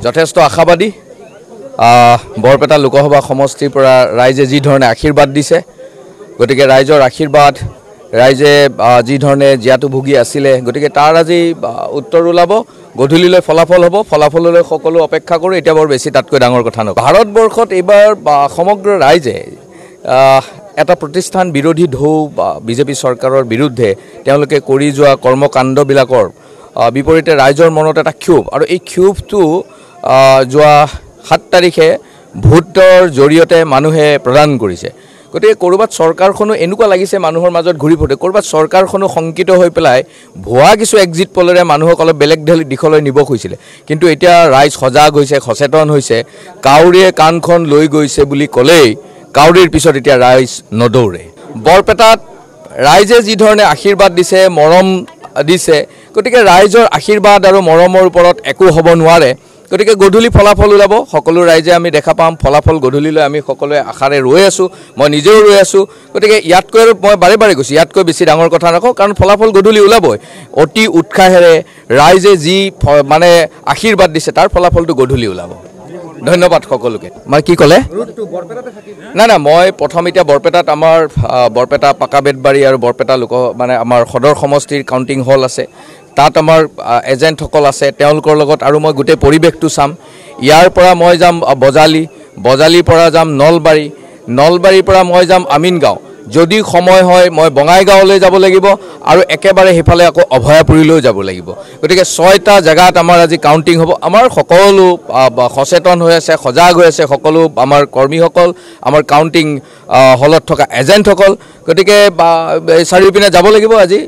যথেষ্ট আশাবাদী বৰপেটা লোকসভা সমষ্টিৰ পৰা ৰাইজে যি ধৰণে আশীৰ্বাদ দিছে গতিকে ৰাইজৰ আশীৰ্বাদ ৰাইজে যি ধৰণে জিয়াটো ভুগি আছিলে গতিকে তাৰ আজি উত্তৰ ওলাব গধূলিলৈ ফলাফল হ'ব ফলাফললৈ সকলো অপেক্ষা কৰোঁ এতিয়া বৰ বেছি তাতকৈ ডাঙৰ কথা নহয় ভাৰতবৰ্ষত এইবাৰ সমগ্ৰ ৰাইজে এটা প্ৰতিষ্ঠান বিৰোধী ঢৌ বিজেপি চৰকাৰৰ বিৰুদ্ধে তেওঁলোকে কৰি যোৱা কৰ্মকাণ্ডবিলাকৰ বিপৰীতে ৰাইজৰ মনত এটা ক্ষোভ আৰু এই ক্ষোভটো যোৱা 7 তাৰিখে ভোটৰ জৰিয়তে মানুহে প্ৰদান কৰিছে গতিকে কৰবাত চৰকাৰখনো এনেকুৱা লাগিছে মানুহৰ মাজত ঘূৰি ফুৰে কৰবাত চৰকাৰখনো সংকিত হৈ পেলাই ভুৱা কিছু এক্সিট পলৰে মানুহক অলপ বেলেগ দিশলৈ নিব খুজিছিলে কিন্তু এতিয়া ৰাইজ সজাগ হৈছে সচেতন হৈছে কাউৰীয়ে কাণখন লৈ গৈছে বুলি ক'লেই কাউৰীৰ পিছত এতিয়া ৰাইজ নদৌৰে বৰপেটাত ৰাইজে যি ধৰণে আশীৰ্বাদ দিছে মৰম দিছে গতিকে ৰাইজৰ আশীৰ্বাদ আৰু মৰমৰ ওপৰত একো হ'ব নোৱাৰে গতিকে গধূলি ফলাফল ওলাব সকলো ৰাইজে আমি দেখা পাম ফলাফল গধূলিলৈ আমি সকলোৱে আশাৰে ৰৈ আছোঁ মই নিজেও ৰৈ আছোঁ গতিকে ইয়াতকৈ আৰু মই বাৰে বাৰে কৈছোঁ ইয়াতকৈ বেছি ডাঙৰ কথা নকওঁ কাৰণ ফলাফল গধূলি ওলাবই অতি উৎসাহেৰে ৰাইজে যি মানে আশীৰ্বাদ দিছে তাৰ ফলাফলটো গধূলি ওলাব ধন্যবাদ সকলোকে মই কি ক'লে না মই প্ৰথম এতিয়া বৰপেটাত আমাৰ বৰপেটা পাকাবেতবাৰী আৰু বৰপেটা মানে আমাৰ সদৰ সমষ্টিৰ কাউণ্টিং হল আছে তাত আমাৰ এজেণ্টসকল আছে তেওঁলোকৰ লগত আৰু মই গোটেই পৰিৱেশটো চাম ইয়াৰ পৰা মই যাম বজালিৰ পৰা যাম নলবাৰীৰ পৰা মই যাম আমিনগাঁও যদি সময় হয় মই বঙাইগাঁৱলৈ যাব লাগিব আৰু একেবাৰে হেফালে আকৌ অভয়াপুৰীলৈ যাব লাগিব গতিকে 6টা জায়গাত আমাৰ আজি কাউণ্টিং হ'ব আমাৰ সকলো সচেতন হৈ আছে সজাগ হৈ আছে সকলো আমাৰ কৰ্মীসকল আমাৰ কাউণ্টিং হলত থকা এজেণ্টসকল গতিকে চাৰিওপিনে যাব লাগিব আজি